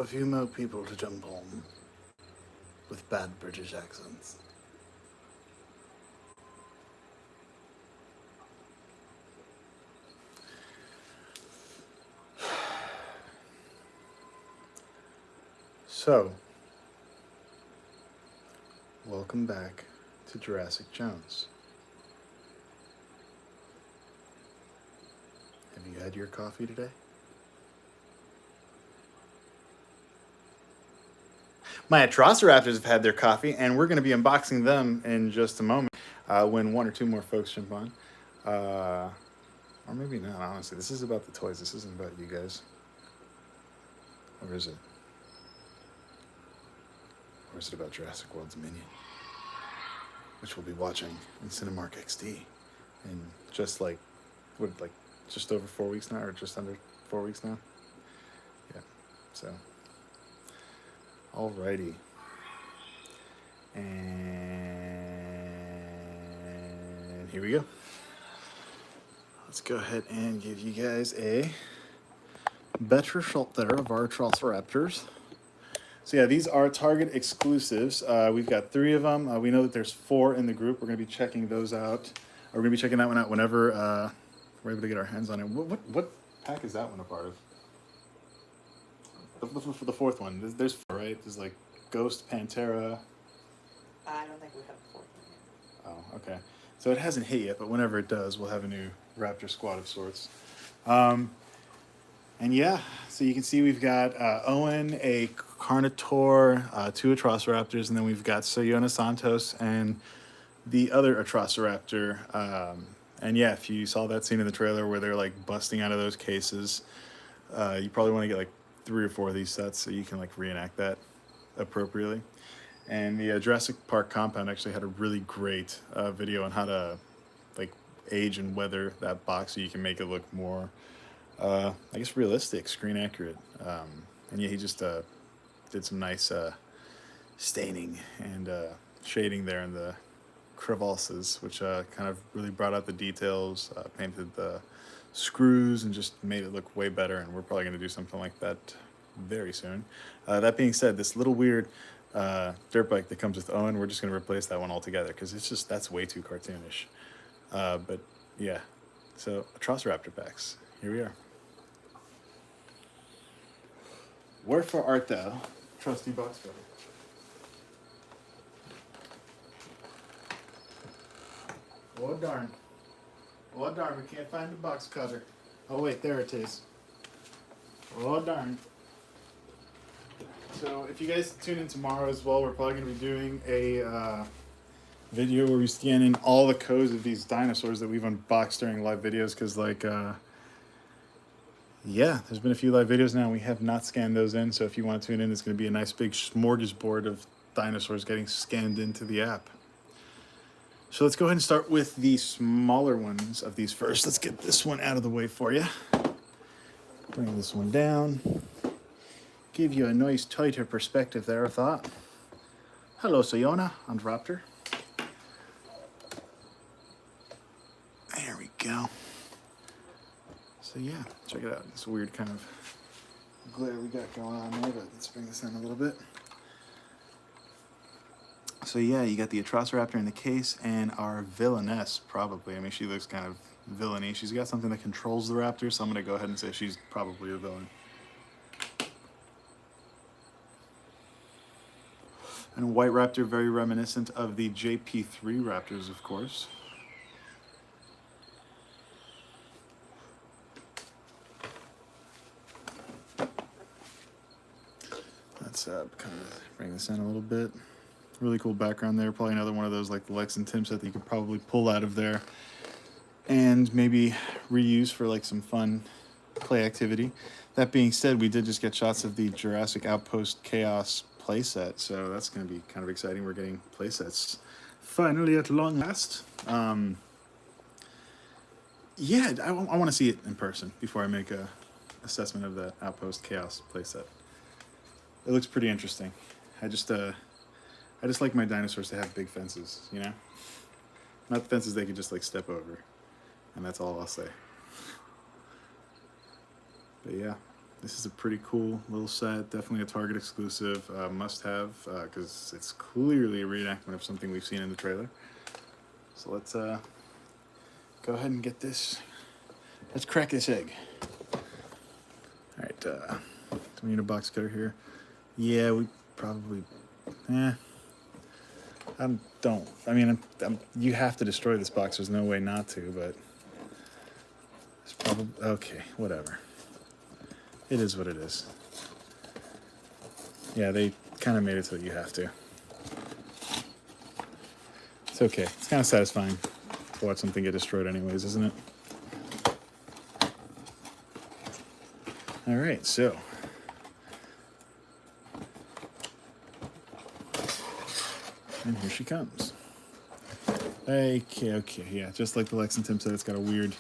A few more people to jump on with bad British accents. So, welcome back to Jurassic Jones. Have you had your coffee today? My Atrociraptors have had their coffee, and we're going to be unboxing them in just a moment when one or two more folks jump on. Or maybe not, honestly. This is about the toys. This isn't about you guys. Or is it? Or is it about Jurassic World's Dominion? Which we'll be watching in Cinemark XD in just just over 4 weeks now, or just under 4 weeks now? Yeah, so... Alrighty. And here we go. Let's go ahead and give you guys a better shot there of our Atrociraptors. So yeah, these are Target exclusives. We've got 3 of them. We know that there's 4 in the group. We're going to be checking those out. We're going to be checking that one out whenever we're able to get our hands on it. What pack is that one a part of? For the 4th one, there's 4, right? There's like Ghost, Pantera. I don't think we have a 4th one yet. Oh, okay. So it hasn't hit yet, but whenever it does, we'll have a new Raptor squad of sorts. And yeah, so you can see we've got Owen, a Carnotaur, 2 Atrociraptors, and then we've got Sayona Santos and the other Atrociraptor. And yeah, if you saw that scene in the trailer where they're like busting out of those cases, you probably want to get like 3 or 4 of these sets so you can like reenact that appropriately. And the Jurassic Park compound actually had a really great video on how to like age and weather that box so you can make it look more I guess realistic, screen accurate. And yeah, he just did some nice staining and shading there in the crevasses, which kind of really brought out the details, painted the screws, and just made it look way better. And we're probably going to do something like that very soon. That being said, this little weird dirt bike that comes with Owen, we're just going to replace that one altogether because it's just, that's way too cartoonish. But yeah, so Atrociraptor packs, here we are. Wherefore art thou, trusty box cover? Oh darn. Oh darn, we can't find the box cutter. Oh wait, there it is. Oh darn. So if you guys tune in tomorrow as well, we're probably going to be doing a video where we scan in all the codes of these dinosaurs that we've unboxed during live videos, because like, yeah, there's been a few live videos now and we have not scanned those in, so if you want to tune in, it's going to be a nice big smorgasbord of dinosaurs getting scanned into the app. So let's go ahead and start with the smaller ones of these first. Let's get this one out of the way for you. Bring this one down. Give you a nice tighter perspective there, I thought. Hello, Sayona and Raptor. There we go. So yeah, check it out. This weird kind of glare we got going on there, but let's bring this in a little bit. So yeah, you got the Atrociraptor in the case and our villainess, probably. I mean, she looks kind of villainy. She's got something that controls the raptor, so I'm going to go ahead and say she's probably a villain. And a white raptor, very reminiscent of the JP3 raptors, of course. Let's kind of bring this in a little bit. Really cool background there. Probably another one of those like the Lex and Tim set that you could probably pull out of there and maybe reuse for like some fun play activity. That being said, we did just get shots of the Jurassic Outpost Chaos playset, so that's going to be kind of exciting. We're getting playsets finally at long last. Yeah, I want to see it in person before I make a assessment of the Outpost Chaos playset. It looks pretty interesting. I just like my dinosaurs to have big fences, you know? Not fences they could just like step over. And that's all I'll say. But yeah, This is a pretty cool little set. Definitely a Target exclusive, must have, because it's clearly a reenactment of something we've seen in the trailer. So let's go ahead and get this. Let's crack this egg. All right, do we need a box cutter here? Yeah, we probably. Don't. I mean, you have to destroy this box. There's no way not to, but it's probably okay. Whatever. It is what it is. Yeah, they kind of made it so that you have to. It's okay. It's kind of satisfying to watch something get destroyed, anyways, isn't it? All right, so. And here she comes. Okay, yeah, just like the Lexington said, it's got a weird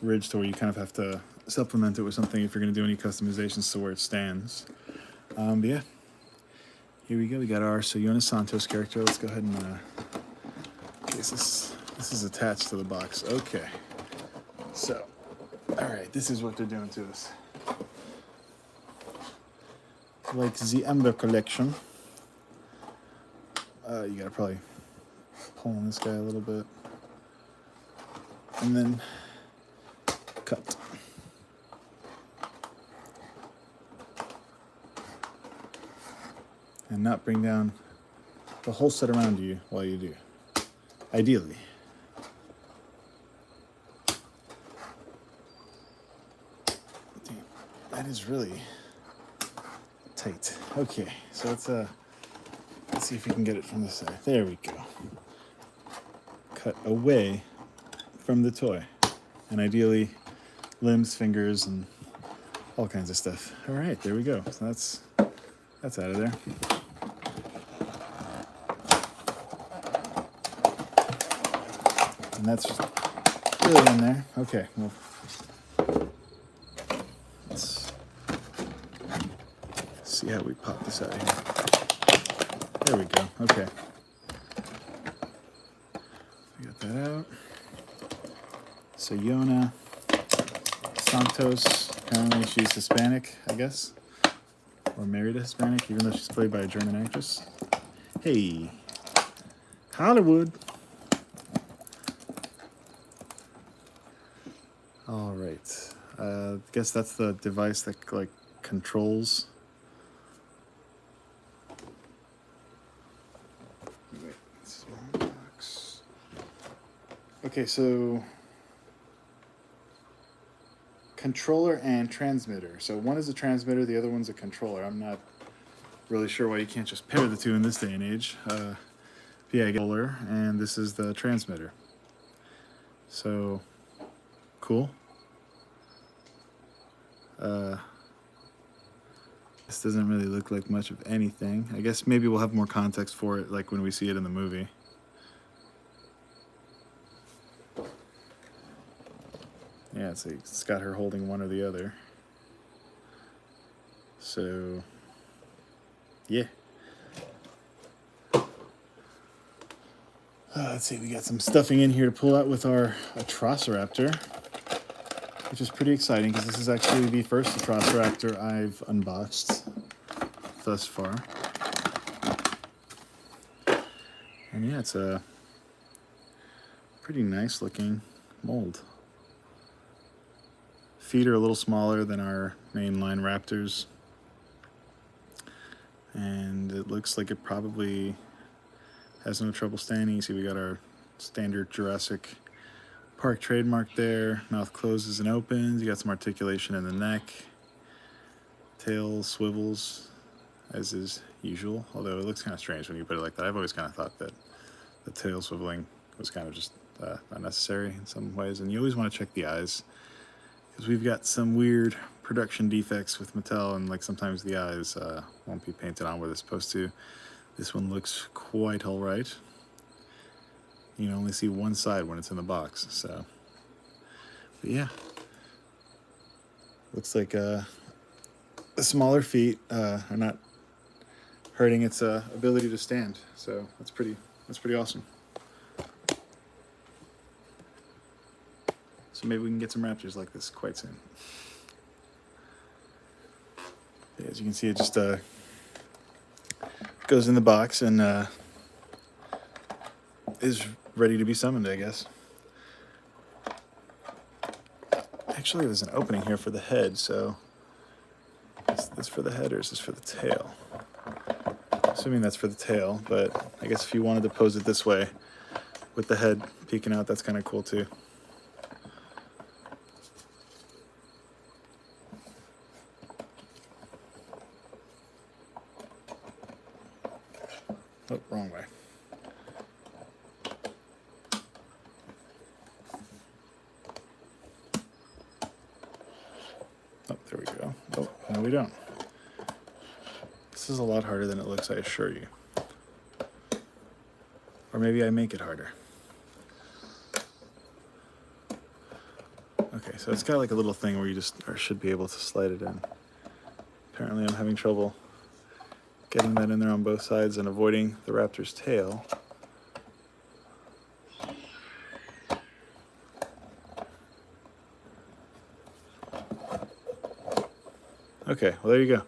ridge to where you kind of have to supplement it with something if you're going to do any customizations to where it stands. But yeah, here we go. We got our Sayona Santos character. Let's go ahead and this is attached to the box. Okay, so all right, this is what they're doing to us. Like the Amber collection. You gotta probably pull on this guy a little bit. And then cut. And not bring down the whole set around you while you do. Ideally. Damn, that is really tight. Okay, so let's see if we can get it from this side. There we go. Cut away from the toy. And ideally, limbs, fingers, and all kinds of stuff. All right, there we go. So that's out of there. And that's really in there. Okay, well, let's see how we pop this out of here. There we go. Okay. We got that out. Sayona Santos. Apparently she's Hispanic, I guess. Or married a Hispanic, even though she's played by a German actress. Hey. Hollywood. All right. I guess that's the device that like controls. Wait, small box. Okay, so controller and transmitter. So one is a transmitter, the other one's a controller. I'm not really sure why you can't just pair the two in this day and age. Yeah, I get controller, and this is the transmitter. So cool. This doesn't really look like much of anything. I guess maybe we'll have more context for it, like when we see it in the movie. Yeah, it's got her holding one or the other. So, yeah. Let's see, we got some stuffing in here to pull out with our Atrociraptor, which is pretty exciting because this is actually the first Atrociraptor I've unboxed thus far. And yeah, it's a pretty nice looking mold. Feet are a little smaller than our mainline Raptors. And it looks like it probably has no trouble standing. You see we got our standard Jurassic Park trademark there. Mouth closes and opens. You got some articulation in the neck. Tail swivels, as is usual. Although it looks kind of strange when you put it like that. I've always kind of thought that the tail swiveling was kind of just unnecessary in some ways. And you always want to check the eyes, because we've got some weird production defects with Mattel, and like sometimes the eyes won't be painted on where they're supposed to. This one looks quite all right. You can only see one side when it's in the box, so. But yeah. Looks like the smaller feet are not hurting its ability to stand, so that's pretty awesome. So maybe we can get some Raptors like this quite soon. As you can see, it just goes in the box and is ready to be summoned, I guess. Actually, there's an opening here for the head, so is this for the head or is this for the tail? Assuming that's for the tail, but I guess if you wanted to pose it this way with the head peeking out, that's kind of cool too. Oh, wrong way. Oh, there we go. Oh, no we don't. This is a lot harder than it looks, I assure you. Or maybe I make it harder. Okay, so it's got like a little thing where you just should be able to slide it in. Apparently I'm having trouble getting that in there on both sides and avoiding the raptor's tail. Okay, well there you go.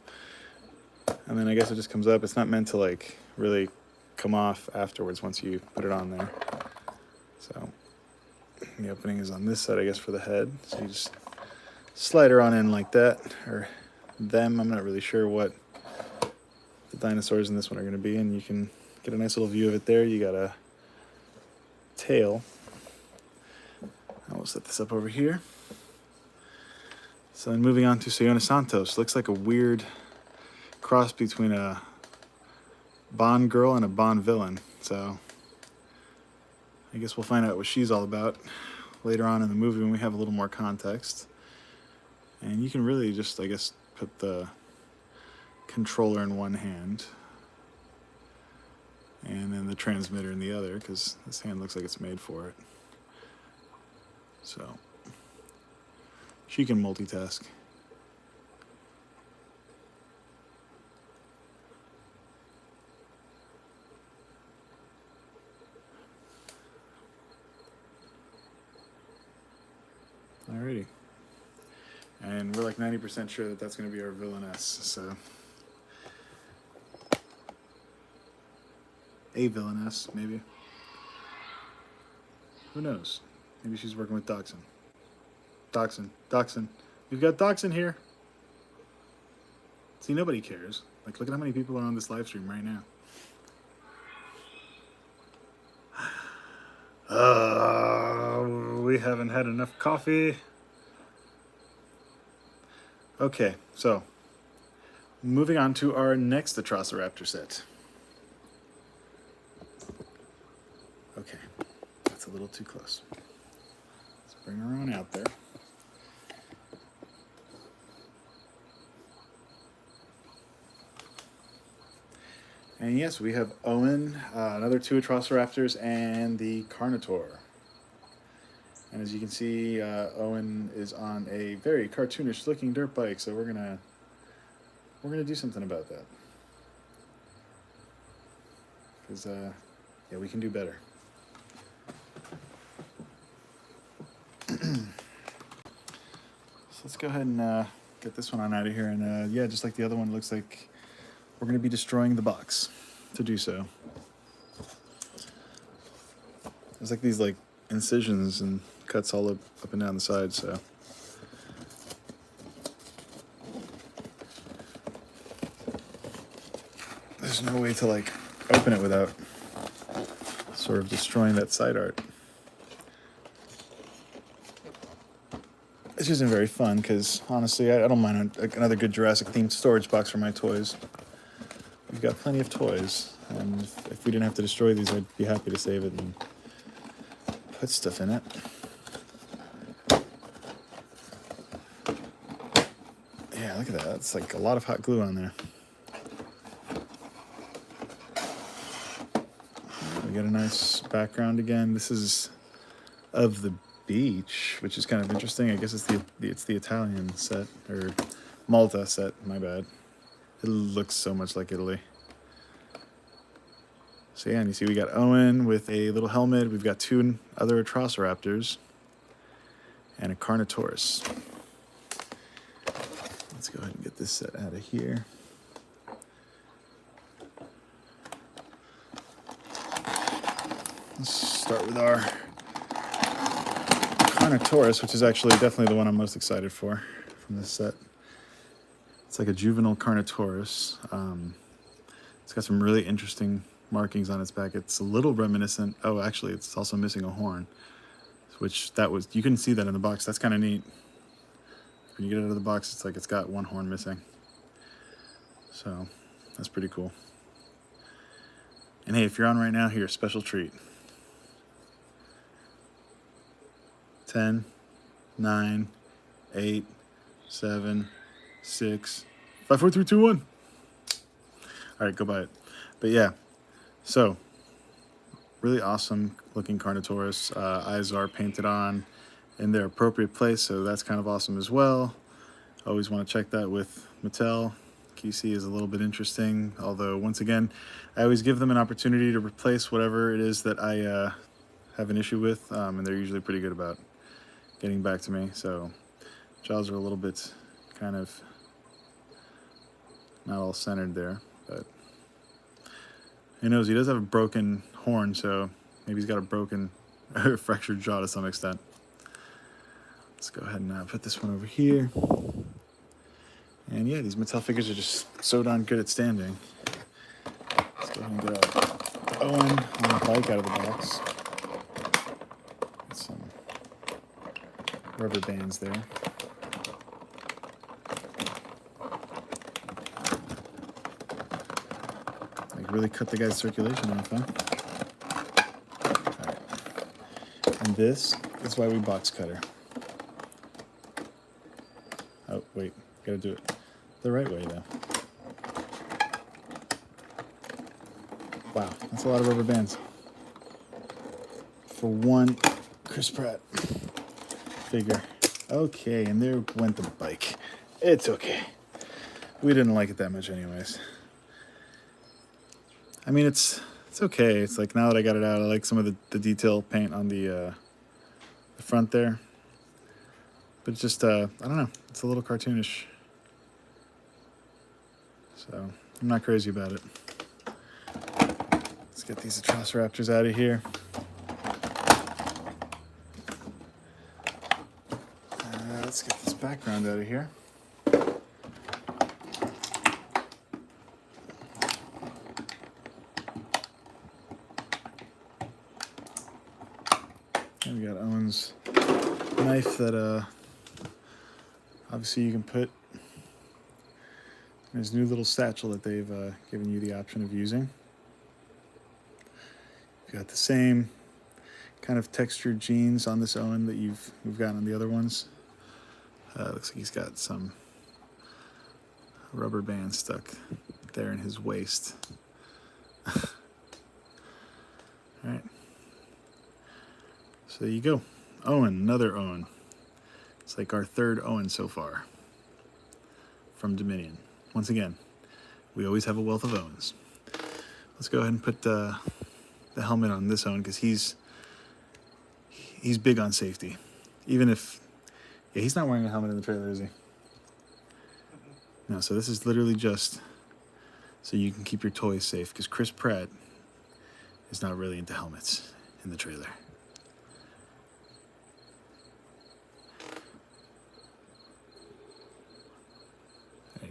And then I guess it just comes up. It's not meant to like really come off afterwards once you put it on there. So the opening is on this side, I guess, for the head. So you just slide her on in like that, or them. I'm not really sure what the dinosaurs in this one are going to be, and you can get a nice little view of it there. You got a tail. I will set this up over here. So then moving on to Sayona Santos. Looks like a weird cross between a Bond girl and a Bond villain. So I guess we'll find out what she's all about later on in the movie when we have a little more context. And you can really just, I guess, put the controller in one hand and then the transmitter in the other, because this hand looks like it's made for it. So she can multitask. Alrighty. And we're like 90% sure that that's going to be our villainess, so. A villainess, maybe. Who knows? Maybe she's working with Dachshund. Dachshund. We've got Dachshund here. See, nobody cares. Like, look at how many people are on this live stream right now. We haven't had enough coffee. Okay, so moving on to our next Atrociraptor set. Okay, that's a little too close. Let's bring her on out there. And yes, we have Owen, another two Atrociraptors, and the Carnotaur. And as you can see, Owen is on a very cartoonish looking dirt bike, so we're gonna do something about that. Because yeah, we can do better. So let's go ahead and get this one on out of here. And yeah, just like the other one, looks like we're going to be destroying the box to do so. There's like these like incisions and cuts all up and down the side, so. There's no way to like open it without sort of destroying that side art. This isn't very fun because honestly, I don't mind another good Jurassic themed storage box for my toys. We've got plenty of toys, and if we didn't have to destroy these, I'd be happy to save it and put stuff in it. Yeah, look at that. That's like a lot of hot glue on there. We got a nice background again. This is of the beach, which is kind of interesting. I guess it's the Italian set, or Malta set, my bad. It looks so much like Italy. So yeah, and you see we got Owen with a little helmet. We've got two other Atrociraptors and a Carnotaurus. Let's go ahead and get this set out of here. Let's start with our Carnotaurus, which is actually definitely the one I'm most excited for from this set. It's like a juvenile Carnotaurus. It's got some really interesting markings on its back. It's a little reminiscent. Oh, actually, it's also missing a horn, which you couldn't see that in the box. That's kind of neat. When you get it out of the box, it's like it's got one horn missing. So that's pretty cool. And hey, if you're on right now, here, special treat. 10, 9, 8, 7, 6, 5, 4, 3, 2, 1. All right, go buy it. But yeah, so really awesome looking Carnotaurus. Eyes are painted on in their appropriate place, so that's kind of awesome as well. Always want to check that with Mattel. QC is a little bit interesting, although once again, I always give them an opportunity to replace whatever it is that I have an issue with, and they're usually pretty good about getting back to me. So jaws are a little bit kind of not all centered there, but who knows? He does have a broken horn, so maybe he's got a broken or fractured jaw to some extent. Let's go ahead and put this one over here. And yeah, these Mattel figures are just so darn good at standing. Let's go ahead and get our Owen on the bike out of the box. Get some rubber bands there. Like really cut the guy's circulation off, huh? All right. And this is why we box cutter. Oh, wait, gotta do it the right way though. Wow, that's a lot of rubber bands for one Chris Pratt figure. Okay, and there went the bike. It's okay. We didn't like it that much anyways. I mean, it's okay. It's like now that I got it out, I like some of the detail paint on the front there. But it's just, I don't know, it's a little cartoonish. So, I'm not crazy about it. Let's get these Atrociraptors out of here. Let's get this background out of here. And we got Owen's knife that, obviously you can put in his new little satchel that they've given you the option of using. You've got the same kind of textured jeans on this Owen that we've got on the other ones. Looks like he's got some rubber band stuck there in his waist. All right. So there you go. Owen, another Owen. It's like our third Owen so far from Dominion. Once again, we always have a wealth of Owens. Let's go ahead and put the helmet on this Owen because he's big on safety. Even if, yeah, he's not wearing a helmet in the trailer, is he? No, so this is literally just so you can keep your toys safe because Chris Pratt is not really into helmets in the trailer.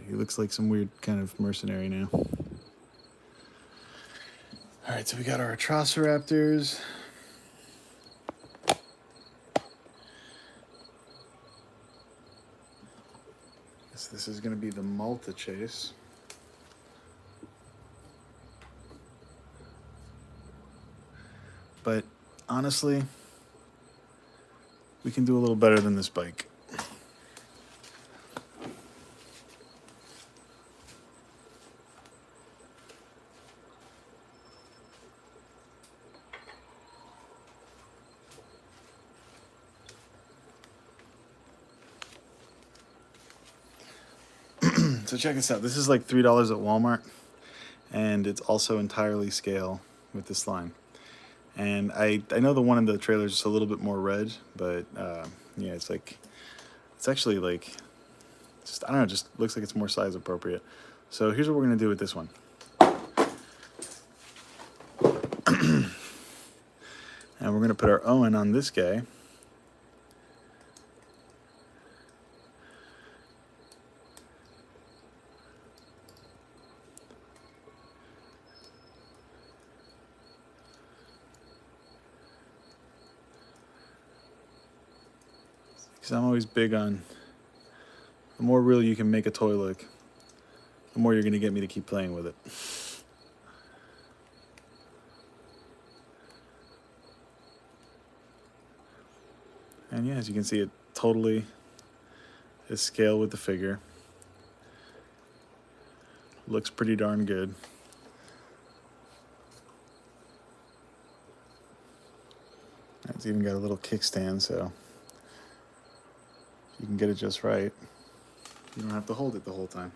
He looks like some weird kind of mercenary now. All right, so we got our Atrociraptors. Guess this is going to be the Malta chase. But honestly, we can do a little better than this bike. So check this out. This is like $3 at Walmart, and it's also entirely scale with this line. And I know the one in the trailer is just a little bit more red, but yeah, it's actually like just, I don't know, just looks like it's more size appropriate. So here's what we're gonna do with this one. And we're gonna put our Owen on this guy. Because I'm always big on the more real you can make a toy look, the more you're gonna get me to keep playing with it. And yeah, as you can see, it totally is scale with the figure. Looks pretty darn good. It's even got a little kickstand, so you can get it just right. You don't have to hold it the whole time.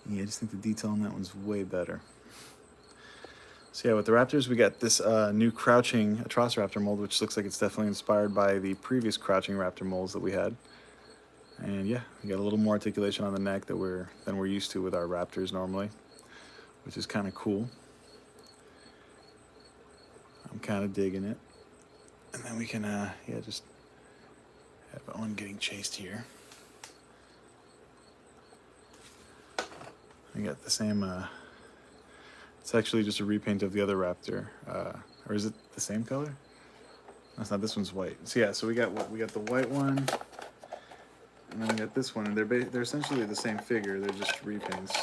Yeah, I just think the detail on that one's way better. So yeah, with the Raptors, we got this new crouching Atrociraptor mold, which looks like it's definitely inspired by the previous crouching Raptor molds that we had. And yeah, we got a little more articulation on the neck than we're used to with our Raptors normally, which is kind of cool. I'm kind of digging it. And then we can, yeah, just have Owen getting chased here. We got the same, it's actually just a repaint of the other Raptor. Or is it the same color? That's not, this one's white. So yeah, so we got the white one, and then we got this one, and they're essentially the same figure, they're just repaints.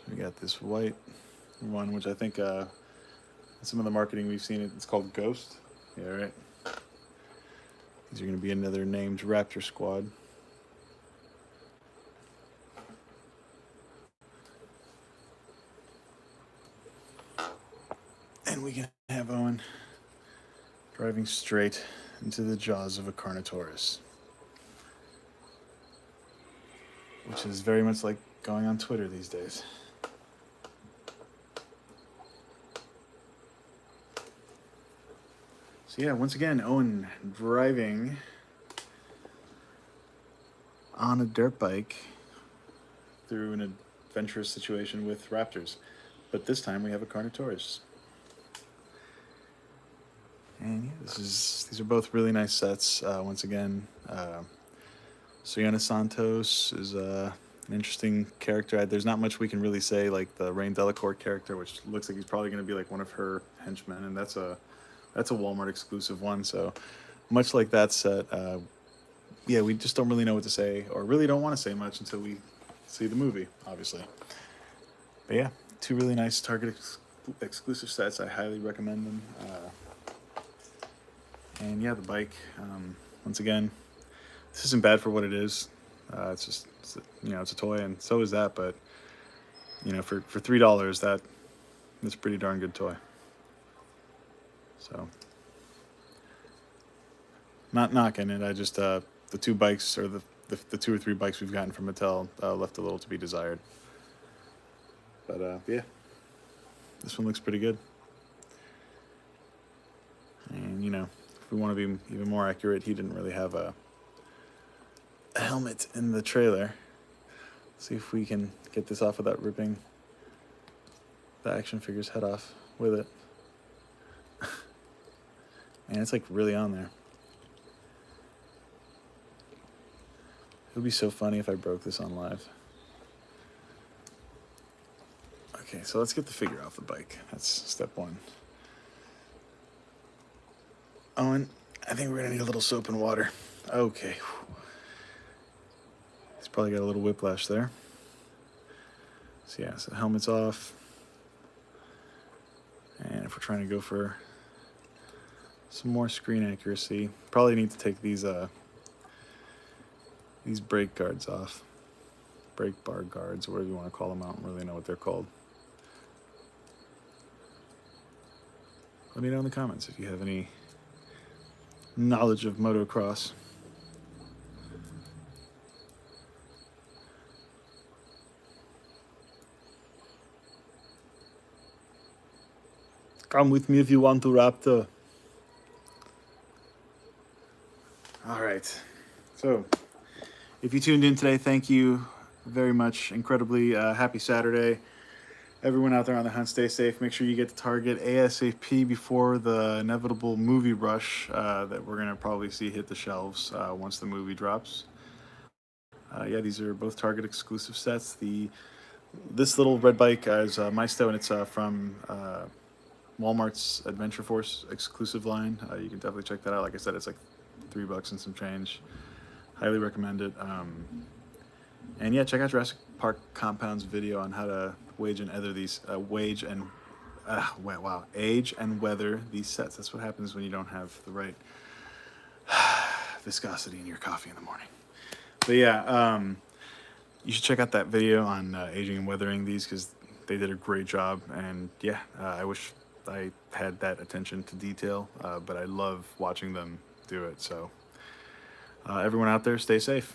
We got this white one, which I think some of the marketing we've seen, it's called Ghost. Yeah, right. These are going to be another named Raptor squad. And we can have Owen driving straight into the jaws of a Carnotaurus, which is very much like going on Twitter these days. So yeah, once again, Owen driving on a dirt bike through an adventurous situation with raptors. But this time we have a Carnotaurus. And yeah, these are both really nice sets. Once again, Soyana Santos is an interesting character. There's not much we can really say, like the Rain Delacour character, which looks like he's probably going to be like one of her henchmen, and that's a Walmart exclusive one. So much like that set, yeah, we just don't really know what to say, or really don't want to say much until we see the movie, obviously. But yeah, two really nice Target exclusive sets. I highly recommend them. And yeah, the bike, once again, this isn't bad for what it is. It's just, it's a toy, and so is that. But for $3, that's a pretty darn good toy. So, not knocking it. I just the two bikes, or the two or three bikes we've gotten from Mattel, left a little to be desired. But yeah, this one looks pretty good. And if we want to be even more accurate, he didn't really have a helmet in the trailer. Let's see if we can get this off without ripping the action figure's head off with it. Man, it's like really on there. It would be so funny if I broke this on live. Okay, so let's get the figure off the bike. That's step one. Owen, I think we're gonna need a little soap and water. Okay. He's probably got a little whiplash there. So yeah, so helmet's off. And if we're trying to go for some more screen accuracy, probably need to take these brake guards off. Brake bar guards, or whatever you want to call them. I don't really know what they're called. Let me know in the comments if you have any knowledge of motocross. Come with me if you want to, Raptor. All right. So, if you tuned in today, thank you very much. Incredibly happy Saturday. Everyone out there on the hunt, stay safe. Make sure you get to Target ASAP before the inevitable movie rush that we're going to probably see hit the shelves once the movie drops. Yeah, these are both Target exclusive sets. This little red bike is Maisto, and it's from Walmart's Adventure Force exclusive line. You can definitely check that out. Like I said, it's like $3 and some change. Highly recommend it. And yeah, check out Jurassic Park Compound's video on how to age and weather these sets. That's what happens when you don't have the right viscosity in your coffee in the morning. But yeah, you should check out that video on aging and weathering these because they did a great job. And yeah, I wish I had that attention to detail, but I love watching them do it. So everyone out there, stay safe.